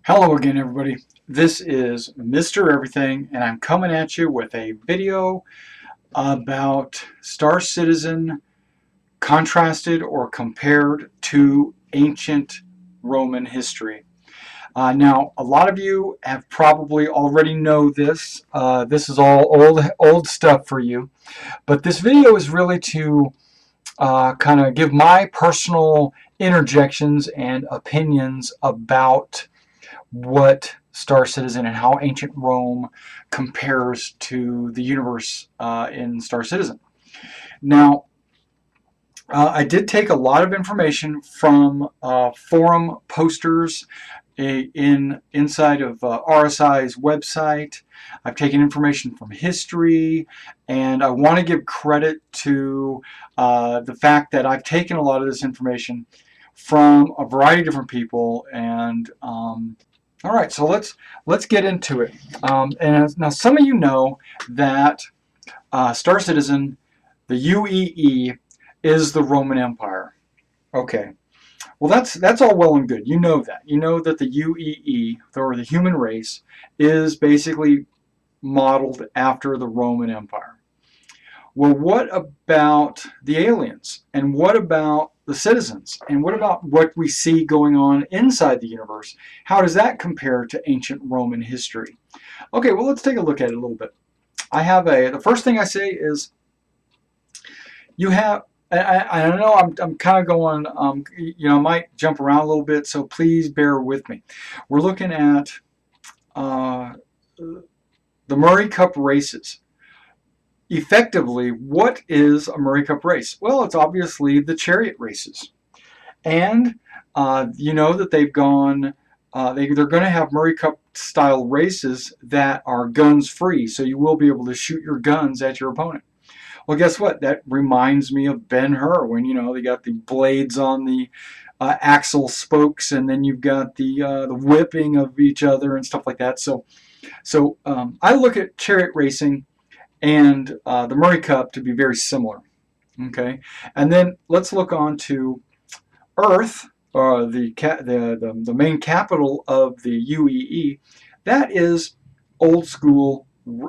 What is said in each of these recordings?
Hello again, everybody. This is Mr. Everything, and I'm coming at you with a video about Star Citizen contrasted or compared to ancient Roman history. Now, a lot of you have probably already know this. This is all old stuff for you, but this video is really to kind of give my personal interjections and opinions about what Star Citizen and how ancient Rome compares to the universe in Star Citizen. Now, I did take a lot of information from forum posters inside of RSI's website. I've taken information from history, and I want to give credit to the fact that I've taken a lot of this information from a variety of different people. And all right, so let's get into it. And now some of you know that Star Citizen, the UEE, is the Roman Empire. Okay, well that's all well and good. You know that. You know that the UEE, or the human race, is basically modeled after the Roman Empire. Well, what about the aliens? And what about the citizens? And what about what we see going on inside the universe? How does that compare to ancient Roman history? Okay, well, let's take a look at it a little bit. The first thing I say is, you have, I know I'm kind of going, I might jump around a little bit, so please bear with me. We're looking at the Murray Cup races. Effectively, what is a Murray Cup race? Well, it's obviously the chariot races. And you know that they've gone, they're going to have Murray Cup style races that are guns free, so you will be able to shoot your guns at your opponent. Well, guess what? That reminds me of Ben-Hur, when, they got the blades on the axle spokes, and then you've got the whipping of each other and stuff like that. So I look at chariot racing and the Murray Cup to be very similar. Okay, and then let's look on to Earth, the main capital of the UEE. That is old school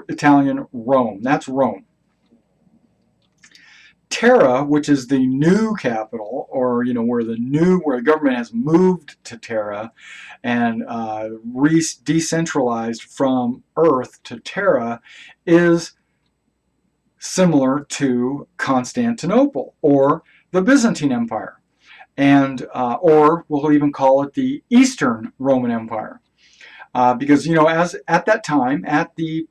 Italian Rome. That's Rome. Terra, which is the new capital, or where the government has moved to Terra and decentralized from Earth to Terra, is similar to Constantinople or the Byzantine Empire, and or we'll even call it the Eastern Roman Empire, because as at that time, at the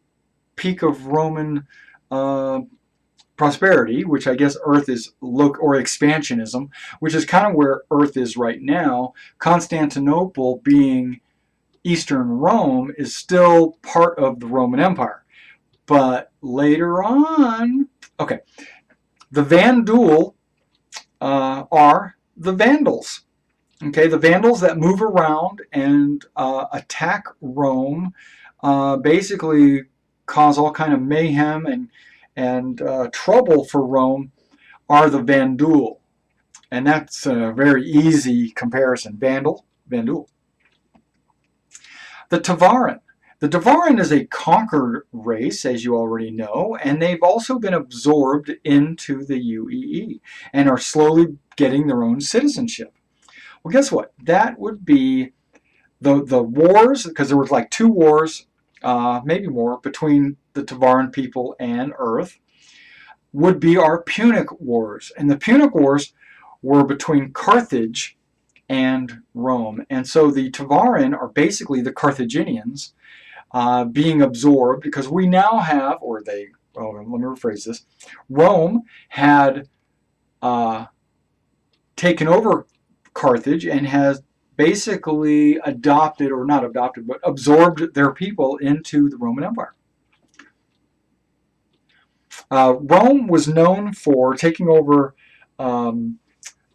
peak of Roman prosperity, which I guess Earth is or expansionism, which is kind of where Earth is right now, Constantinople, being Eastern Rome, is still part of the Roman Empire. But later on, okay, the Vanduul are the Vandals. Okay, the Vandals that move around and attack Rome, basically cause all kind of mayhem and trouble for Rome, are the Vanduul. And that's a very easy comparison. Vanduul. The Tevarin. The Tevarin is a conquered race, as you already know, and they've also been absorbed into the UEE and are slowly getting their own citizenship. Well, guess what? That would be the wars, because there was like 2 wars, maybe more, between the Tevarin people and Earth, would be our Punic Wars. And the Punic Wars were between Carthage and Rome. And so the Tevarin are basically the Carthaginians, being absorbed, because we now have, let me rephrase this, Rome had taken over Carthage and has basically adopted, or not adopted, but absorbed their people into the Roman Empire. Rome was known for taking over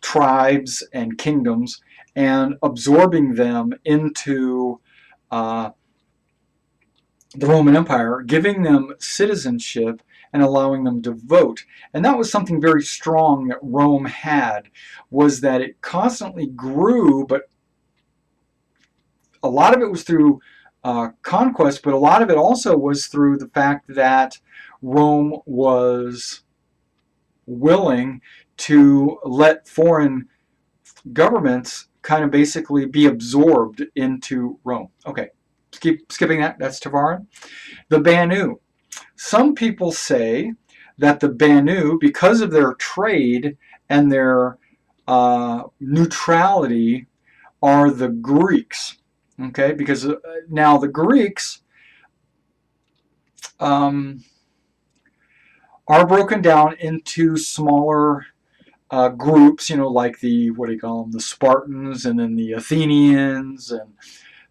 tribes and kingdoms and absorbing them into the Roman Empire, giving them citizenship and allowing them to vote. And that was something very strong that Rome had, was that it constantly grew, but a lot of it was through conquest, but a lot of it also was through the fact that Rome was willing to let foreign governments kind of basically be absorbed into Rome. Okay, keep skipping that. That's Tevarin. The Banu. Some people say that the Banu, because of their trade and their neutrality, are the Greeks. Okay, because now the Greeks are broken down into smaller groups, like the, what do you call them, the Spartans, and then the Athenians, and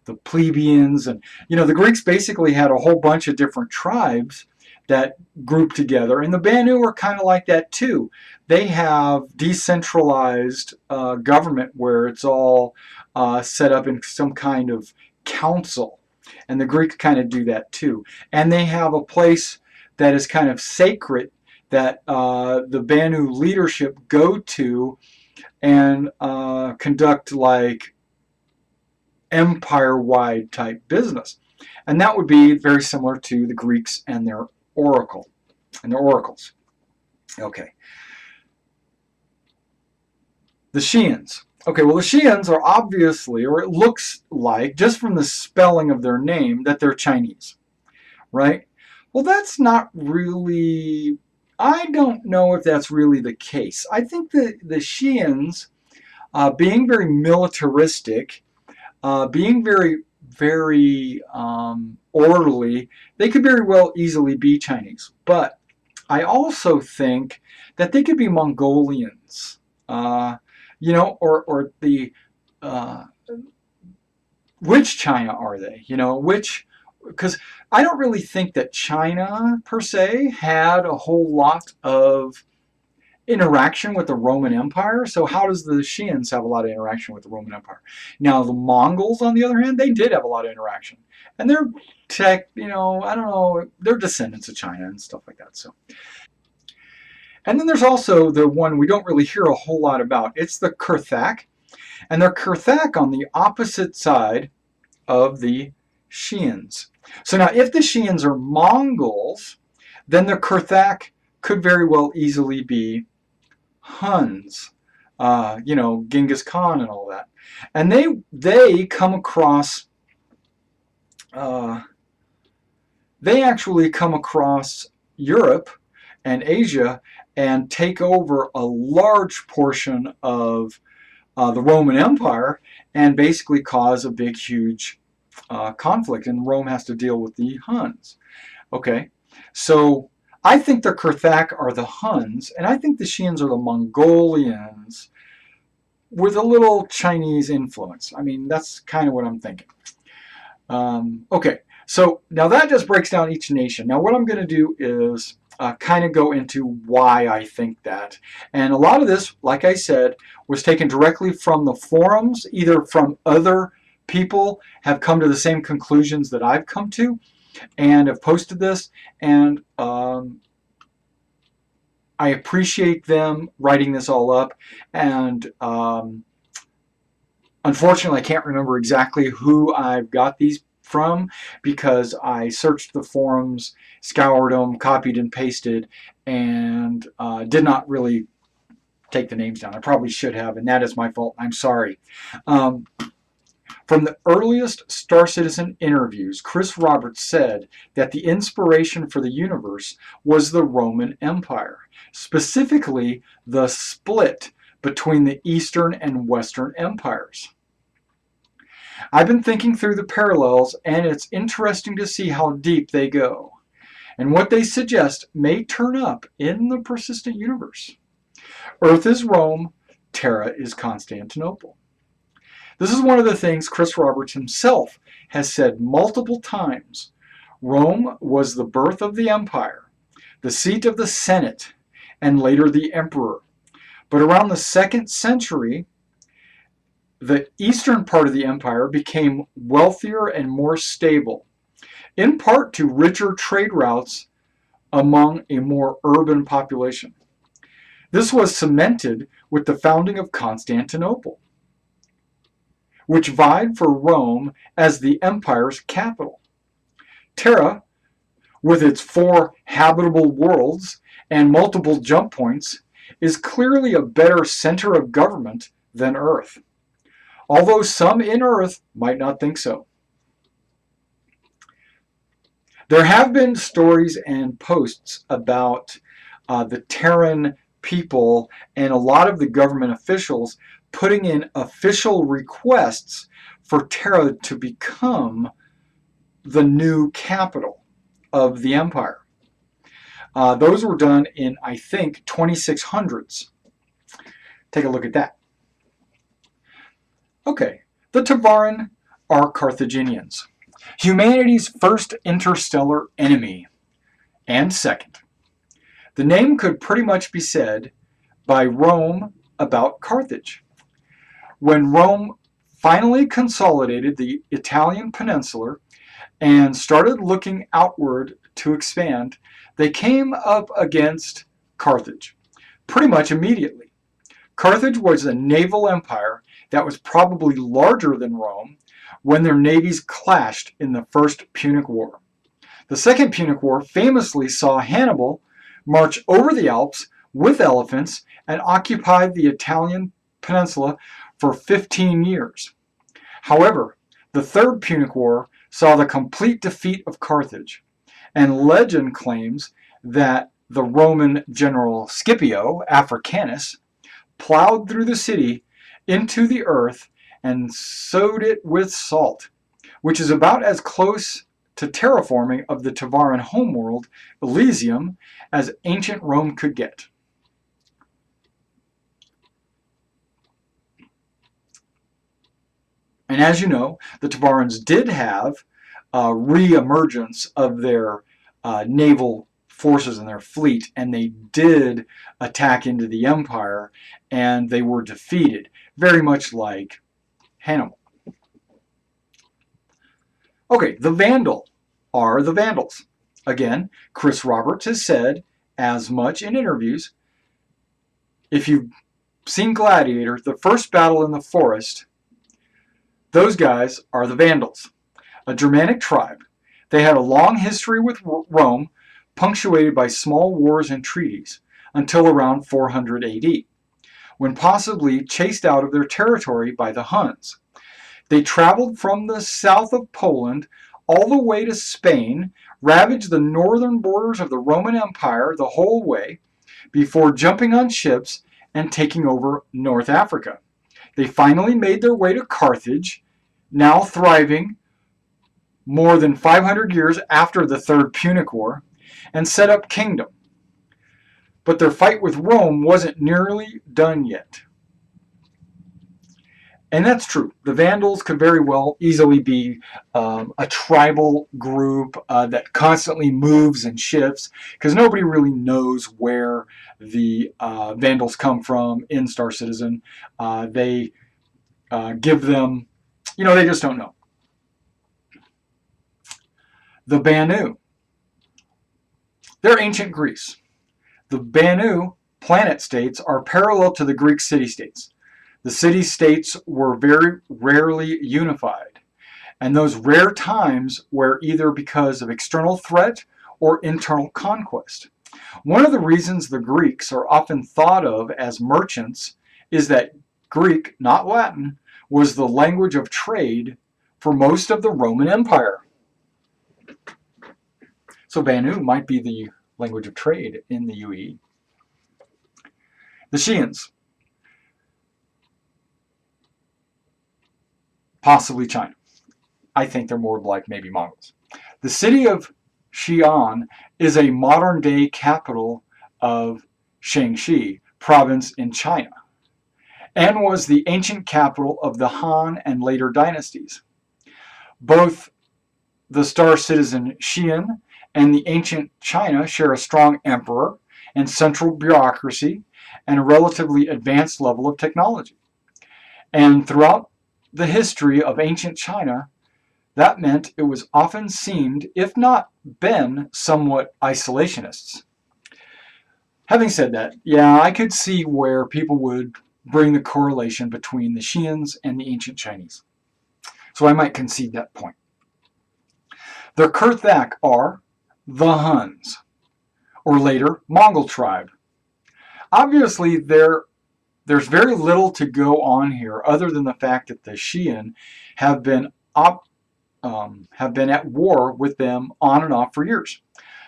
the plebeians. And, the Greeks basically had a whole bunch of different tribes that grouped together. And the Banu are kind of like that too. They have decentralized government where it's all set up in some kind of council. And the Greeks kind of do that too. And they have a place that is kind of sacred that the Banu leadership go to and conduct like empire-wide type business. And that would be very similar to the Greeks and their oracle and their oracles. Okay. The Xians. Okay, well, the Xians are obviously, or it looks like, just from the spelling of their name, that they're Chinese, right? Well, that's not really, I don't know if that's really the case. I think that the Xians, being very militaristic, being very orderly, they could very well easily be Chinese. But I also think that they could be Mongolians, or the, which China are they? Because I don't really think that China, per se, had a whole lot of interaction with the Roman Empire. So how does the Xians have a lot of interaction with the Roman Empire? Now, the Mongols, on the other hand, they did have a lot of interaction. And they're I don't know, they're descendants of China and stuff like that. So. And then there's also the one we don't really hear a whole lot about. It's the kr'thak. And they're kr'thak on the opposite side of the Xians. So now, if the Xians are Mongols, then the kr'thak could very well easily be Huns, Genghis Khan and all that. And they come across, they actually come across Europe and Asia and take over a large portion of the Roman Empire and basically cause a big, huge conflict. And Rome has to deal with the Huns. Okay, so I think the kr'thak are the Huns, and I think the Xians are the Mongolians with a little Chinese influence. I mean, that's kind of what I'm thinking. Okay, so now that just breaks down each nation. Now what I'm going to do is kind of go into why I think that. And a lot of this, like I said, was taken directly from the forums, either from other people have come to the same conclusions that I've come to, and have posted this, and I appreciate them writing this all up. And unfortunately, I can't remember exactly who I've got these from because I searched the forums, scoured them, copied and pasted, and did not really take the names down. I probably should have, and that is my fault. I'm sorry. From the earliest Star Citizen interviews, Chris Roberts said that the inspiration for the universe was the Roman Empire, specifically the split between the Eastern and Western empires. I've been thinking through the parallels, and it's interesting to see how deep they go, and what they suggest may turn up in the persistent universe. Earth is Rome, Terra is Constantinople. This is one of the things Chris Roberts himself has said multiple times. Rome was the birth of the empire, the seat of the Senate, and later the emperor. But around the 2nd century, the eastern part of the empire became wealthier and more stable, in part to richer trade routes among a more urban population. This was cemented with the founding of Constantinople. which vied for Rome as the empire's capital. Terra, with its 4 habitable worlds and multiple jump points, is clearly a better center of government than Earth, although some in Earth might not think so. There have been stories and posts about the Terran people and a lot of the government officials putting in official requests for Terra to become the new capital of the empire. Those were done in, I think, 2600s. Take a look at that. Okay, the Tevarin are Carthaginians, humanity's first interstellar enemy, and second. The name could pretty much be said by Rome about Carthage. When Rome finally consolidated the Italian peninsula and started looking outward to expand, they came up against Carthage pretty much immediately. Carthage was a naval empire that was probably larger than Rome when their navies clashed in the First Punic War. The Second Punic War famously saw Hannibal march over the Alps with elephants and occupy the Italian peninsula for 15 years. However, the Third Punic War saw the complete defeat of Carthage, and legend claims that the Roman general Scipio Africanus plowed through the city into the earth and sowed it with salt, which is about as close to terraforming of the Tevarin homeworld, Elysium, as ancient Rome could get. And as you know, the Tevarins did have a re-emergence of their naval forces and their fleet, and they did attack into the empire, and they were defeated, very much like Hannibal. Okay, the Vanduul are the Vandals. Again, Chris Roberts has said as much in interviews. If you've seen Gladiator, the first battle in the forest, those guys are the Vandals, a Germanic tribe. They had a long history with Rome, punctuated by small wars and treaties, until around 400 AD, when possibly chased out of their territory by the Huns. They traveled from the south of Poland all the way to Spain, ravaged the northern borders of the Roman Empire the whole way, before jumping on ships and taking over North Africa. They finally made their way to Carthage, now thriving more than 500 years after the Third Punic War, and set up kingdom. But their fight with Rome wasn't nearly done yet. And that's true. The Vandals could very well easily be a tribal group that constantly moves and shifts, because nobody really knows where the Vandals come from in Star Citizen. They give them, they just don't know. The Banu. They're ancient Greece. The Banu planet states are parallel to the Greek city-states. The city-states were very rarely unified, and those rare times were either because of external threat or internal conquest. One of the reasons the Greeks are often thought of as merchants is that Greek, not Latin, was the language of trade for most of the Roman Empire. So Banu might be the language of trade in the UE. The Xians. Possibly China. I think they're more like maybe Mongols. The city of Xi'an is a modern-day capital of Shaanxi province in China, and was the ancient capital of the Han and later dynasties. Both the Star Citizen Xi'an and the ancient China share a strong emperor and central bureaucracy and a relatively advanced level of technology. And throughout the history of ancient China, that meant it was often seemed, if not been, somewhat isolationists. Having said that, yeah, I could see where people would bring the correlation between the Xians and the ancient Chinese. So I might concede that point. The kr'thak are the Huns, or later Mongol tribe. Obviously, there's very little to go on here other than the fact that the Xi'an have been at war with them on and off for years.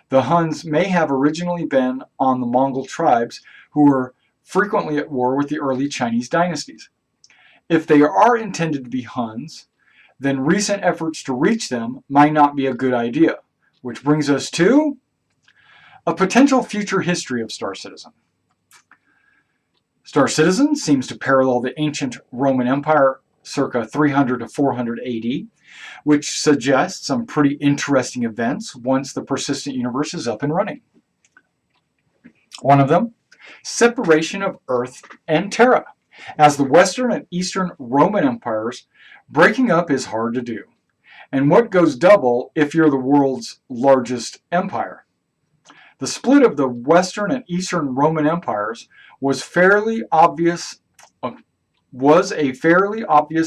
The Huns may have originally been on the Mongol tribes who were frequently at war with the early Chinese dynasties. If they are intended to be Huns, then recent efforts to reach them might not be a good idea, which brings us to a potential future history of Star Citizen. Star Citizen seems to parallel the ancient Roman Empire circa 300 to 400 AD, which suggests some pretty interesting events once the persistent universe is up and running. One of them, separation of Earth and Terra. As the Western and Eastern Roman empires, breaking up is hard to do. And what goes double if you're the world's largest empire? The split of the Western and Eastern Roman empires was a fairly obvious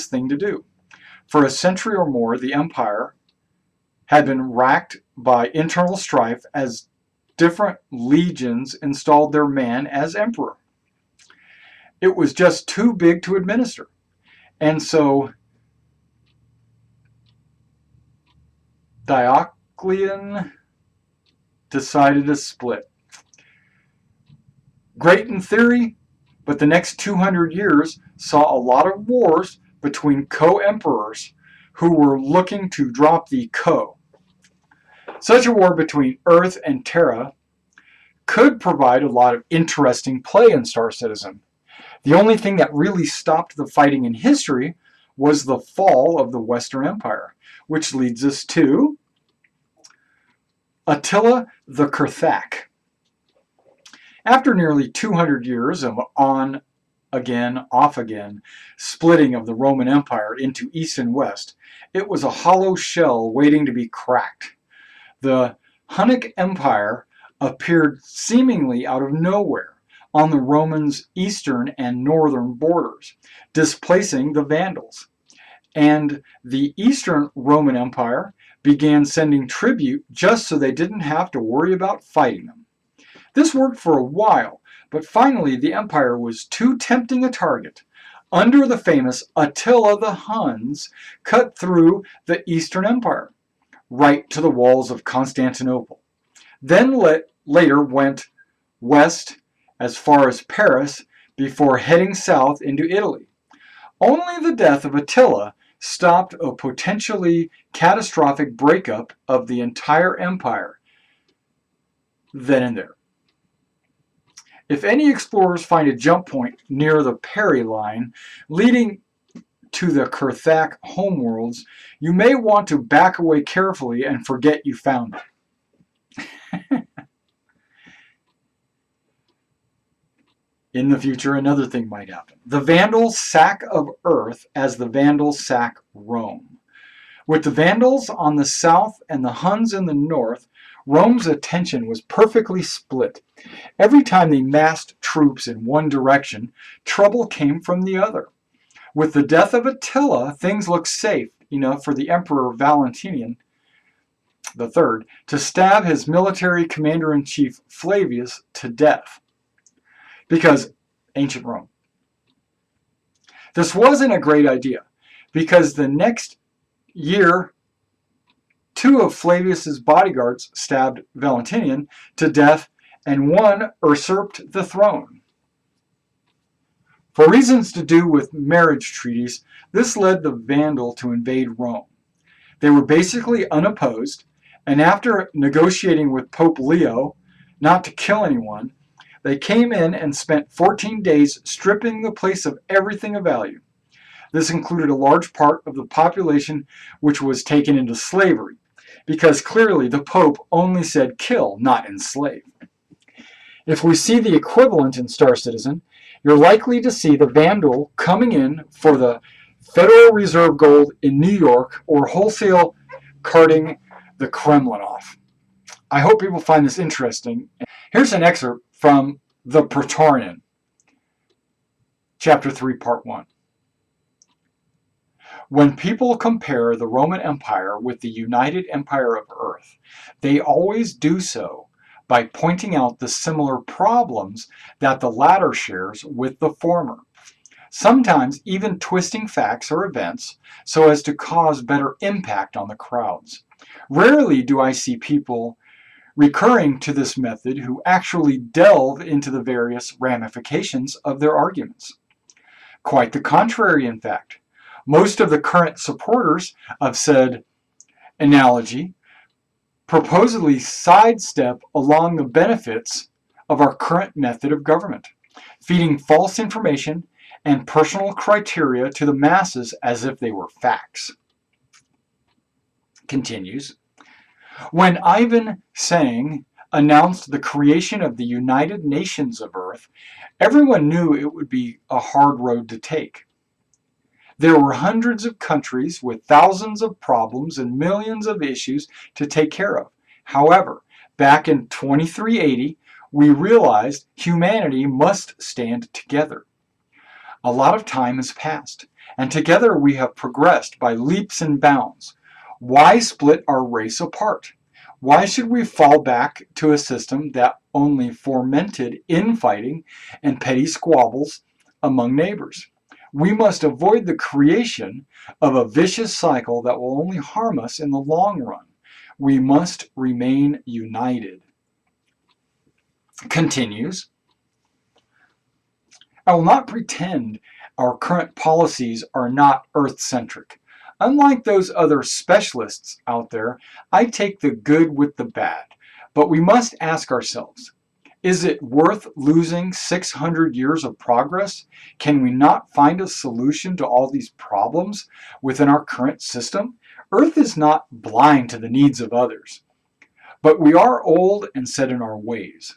thing to do. For a century or more, the empire had been racked by internal strife as different legions installed their man as emperor. It was just too big to administer. And so Diocletian decided to split. Great in theory, but the next 200 years saw a lot of wars between co-emperors who were looking to drop the co. Such a war between Earth and Terra could provide a lot of interesting play in Star Citizen. The only thing that really stopped the fighting in history was the fall of the Western Empire, which leads us to Attila the kr'thak. After nearly 200 years of on again, off again splitting of the Roman Empire into East and West, it was a hollow shell waiting to be cracked. The Hunnic Empire appeared seemingly out of nowhere on the Romans' eastern and northern borders, displacing the Vandals. And the Eastern Roman Empire began sending tribute just so they didn't have to worry about fighting them. This worked for a while, but finally the empire was too tempting a target. Under the famous Attila the Huns cut through the Eastern Empire, right to the walls of Constantinople. Then later went west as far as Paris before heading south into Italy. Only the death of Attila stopped a potentially catastrophic breakup of the entire empire then and there. If any explorers find a jump point near the Peri line leading to the kr'thak homeworlds, you may want to back away carefully and forget you found it. In the future, another thing might happen. The Vandals sack of Earth as the Vandals sack Rome. With the Vandals on the south and the Huns in the north, Rome's attention was perfectly split. Every time they massed troops in one direction, trouble came from the other. With the death of Attila, things looked safe enough for the Emperor Valentinian III to stab his military commander-in-chief Flavius to death. Because ancient Rome. This wasn't a great idea, because the next year, two of Flavius's bodyguards stabbed Valentinian to death, and one usurped the throne. For reasons to do with marriage treaties, this led the Vandal to invade Rome. They were basically unopposed, and after negotiating with Pope Leo not to kill anyone, they came in and spent 14 days stripping the place of everything of value. This included a large part of the population which was taken into slavery, because clearly the Pope only said kill, not enslave. If we see the equivalent in Star Citizen, you're likely to see the Vanduul coming in for the Federal Reserve gold in New York or wholesale carting the Kremlin off. I hope people find this interesting. Here's an excerpt from the Praetorian, Chapter 3, Part 1. When people compare the Roman Empire with the United Empire of Earth, they always do so by pointing out the similar problems that the latter shares with the former, sometimes even twisting facts or events so as to cause better impact on the crowds. Rarely do I see people recurring to this method who actually delve into the various ramifications of their arguments. Quite the contrary, in fact. Most of the current supporters of said analogy purposely sidestep along the benefits of our current method of government, feeding false information and personal criteria to the masses as if they were facts. Continues. When Ivan Sang announced the creation of the United Nations of Earth, everyone knew it would be a hard road to take. There were hundreds of countries with thousands of problems and millions of issues to take care of. However, back in 2380, we realized humanity must stand together. A lot of time has passed, and together we have progressed by leaps and bounds. Why split our race apart? Why should we fall back to a system that only fomented infighting and petty squabbles among neighbors? We must avoid the creation of a vicious cycle that will only harm us in the long run. We must remain united. Continues. I will not pretend our current policies are not Earth-centric. Unlike those other specialists out there, I take the good with the bad. But we must ask ourselves, is it worth losing 600 years of progress? Can we not find a solution to all these problems within our current system? Earth is not blind to the needs of others, but we are old and set in our ways.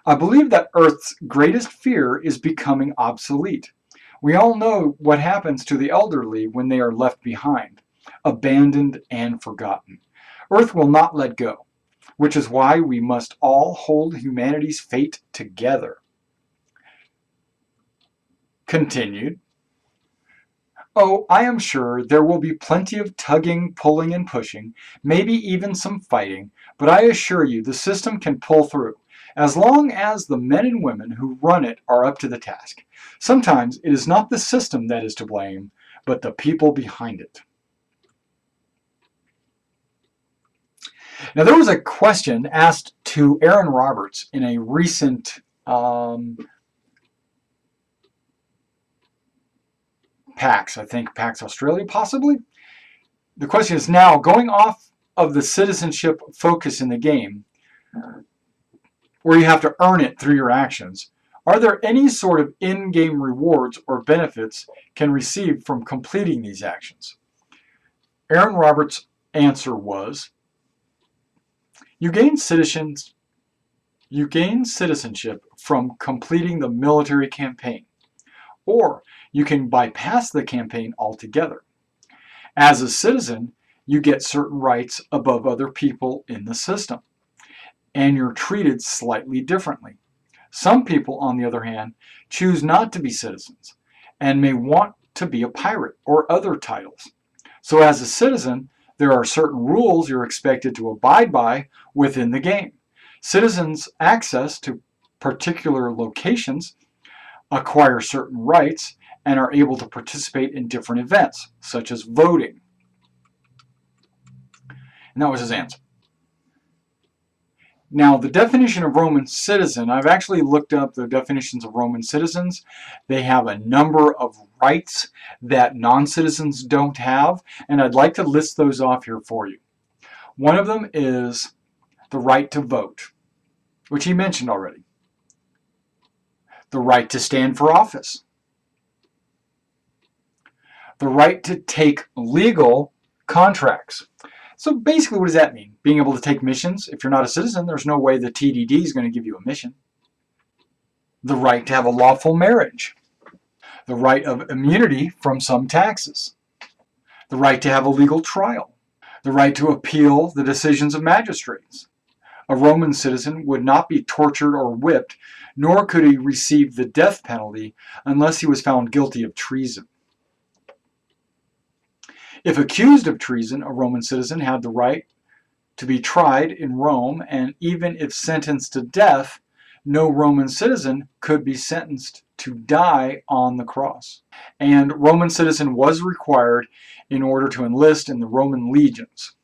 I believe that Earth's greatest fear is becoming obsolete. We all know what happens to the elderly when they are left behind, abandoned and forgotten. Earth will not let go, which is why we must all hold humanity's fate together. Continued. Oh, I am sure there will be plenty of tugging, pulling, and pushing, maybe even some fighting, but I assure you the system can pull through, as long as the men and women who run it are up to the task. Sometimes it is not the system that is to blame, but the people behind it. Now, there was a question asked to Aaron Roberts in a recent PAX, I think PAX Australia possibly. The question is now, going off of the citizenship focus in the game, where you have to earn it through your actions, are there any sort of in-game rewards or benefits can receive from completing these actions? Aaron Roberts' answer was, you gain citizenship from completing the military campaign, or you can bypass the campaign altogether. As a citizen, you get certain rights above other people in the system, and you're treated slightly differently. Some people, on the other hand, choose not to be citizens and may want to be a pirate or other titles. So as a citizen, there are certain rules you're expected to abide by within the game. Citizens' access to particular locations acquire certain rights and are able to participate in different events, such as voting. And that was his answer. Now, the definition of Roman citizen, I've actually looked up the definitions of Roman citizens. They have a number of rights that non-citizens don't have, and I'd like to list those off here for you. One of them is the right to vote, which he mentioned already. The right to stand for office. The right to take legal contracts. So basically, what does that mean? Being able to take missions. If you're not a citizen, there's no way the TDD is going to give you a mission. The right to have a lawful marriage. The right of immunity from some taxes. The right to have a legal trial. The right to appeal the decisions of magistrates. A Roman citizen would not be tortured or whipped, nor could he receive the death penalty unless he was found guilty of treason. If accused of treason, a Roman citizen had the right to be tried in Rome, and even if sentenced to death, no Roman citizen could be sentenced to die on the cross. And Roman citizen was required in order to enlist in the Roman legions.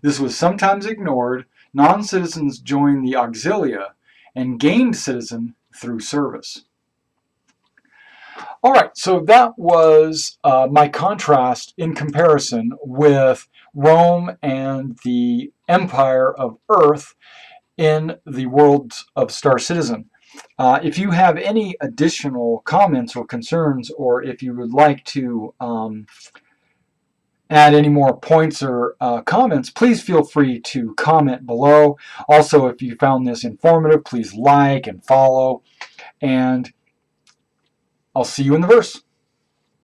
This was sometimes ignored. Non-citizens joined the auxilia and gained citizen through service. All right, so that was my contrast in comparison with Rome and the Empire of Earth in the world of Star Citizen. If you have any additional comments or concerns, or if you would like to add any more points or comments, please feel free to comment below. Also, if you found this informative, please like and follow, and I'll see you in the verse.